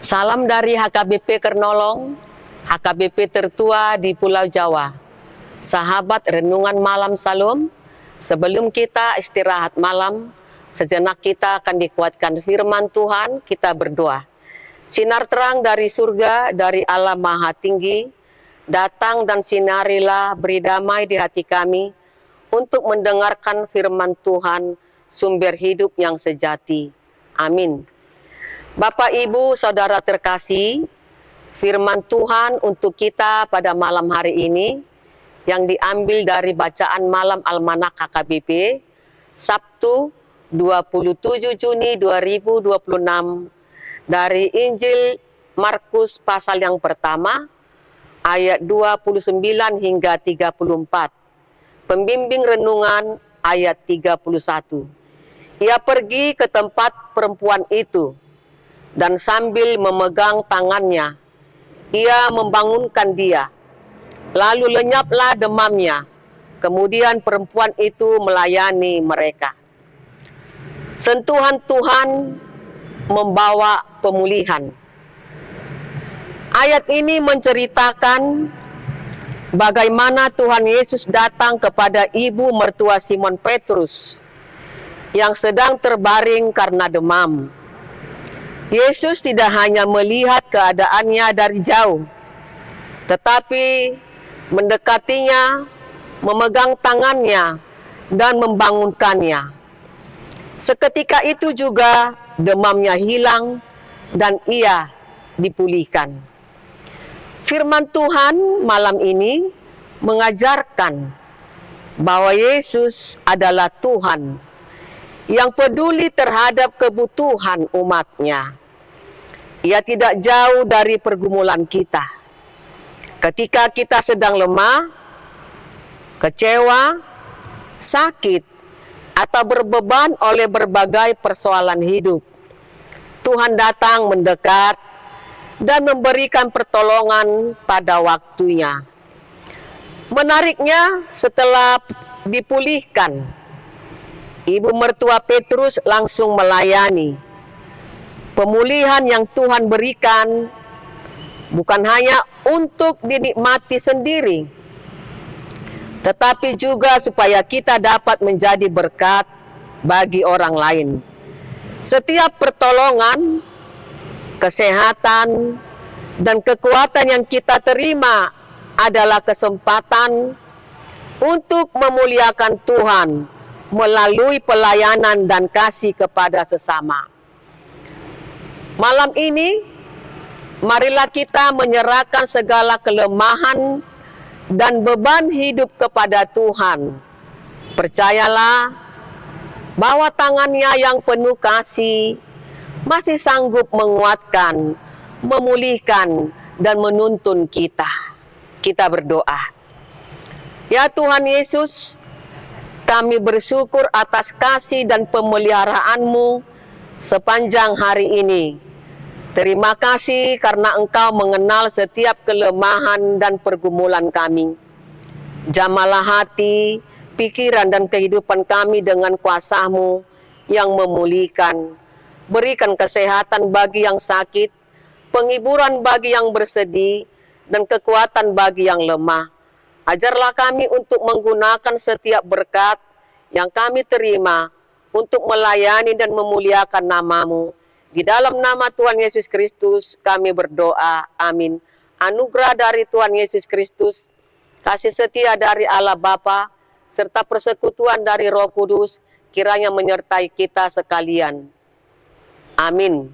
Salam dari HKBP Kernolong, HKBP tertua di Pulau Jawa. Sahabat Renungan Malam Salam, sebelum kita istirahat malam, sejenak kita akan dikuatkan firman Tuhan, kita berdoa. Sinar terang dari surga, dari Allah Maha Tinggi, datang dan sinarilah, beri damai di hati kami, untuk mendengarkan firman Tuhan, sumber hidup yang sejati. Amin. Bapak, Ibu, Saudara terkasih, firman Tuhan untuk kita pada malam hari ini yang diambil dari bacaan malam Almanak HKBP, Sabtu 27 Juni 2026, dari Injil Markus pasal yang pertama, ayat 29 hingga 34. Pembimbing renungan ayat 31. Ia pergi ke tempat perempuan itu, dan sambil memegang tangannya, ia membangunkan dia. Lalu lenyaplah demamnya. Kemudian perempuan itu melayani mereka. Sentuhan Tuhan membawa pemulihan. Ayat ini menceritakan bagaimana Tuhan Yesus datang kepada ibu mertua Simon Petrus yang sedang terbaring karena demam. Yesus tidak hanya melihat keadaannya dari jauh, tetapi mendekatinya, memegang tangannya, dan membangunkannya. Seketika itu juga demamnya hilang dan ia dipulihkan. Firman Tuhan malam ini mengajarkan bahwa Yesus adalah Tuhan yang peduli terhadap kebutuhan umatnya. Ia tidak jauh dari pergumulan kita. Ketika kita sedang lemah, kecewa, sakit, atau berbeban oleh berbagai persoalan hidup, Tuhan datang mendekat dan memberikan pertolongan pada waktunya. Menariknya, setelah dipulihkan, ibu mertua Petrus langsung melayani. Pemulihan yang Tuhan berikan bukan hanya untuk dinikmati sendiri, tetapi juga supaya kita dapat menjadi berkat bagi orang lain. Setiap pertolongan, kesehatan, dan kekuatan yang kita terima adalah kesempatan untuk memuliakan Tuhan melalui pelayanan dan kasih kepada sesama. Malam ini, marilah kita menyerahkan segala kelemahan dan beban hidup kepada Tuhan. Percayalah bahwa tangannya yang penuh kasih masih sanggup menguatkan, memulihkan, dan menuntun kita. Kita berdoa. Ya Tuhan Yesus, kami bersyukur atas kasih dan pemeliharaan-Mu sepanjang hari ini. Terima kasih karena Engkau mengenal setiap kelemahan dan pergumulan kami. Jamalah hati, pikiran, dan kehidupan kami dengan kuasa-Mu yang memulihkan. Berikan kesehatan bagi yang sakit, penghiburan bagi yang bersedih, dan kekuatan bagi yang lemah. Ajarlah kami untuk menggunakan setiap berkat yang kami terima untuk melayani dan memuliakan nama-Mu. Di dalam nama Tuhan Yesus Kristus kami berdoa, amin. Anugerah dari Tuhan Yesus Kristus, kasih setia dari Allah Bapa, serta persekutuan dari Roh Kudus, kiranya menyertai kita sekalian. Amin.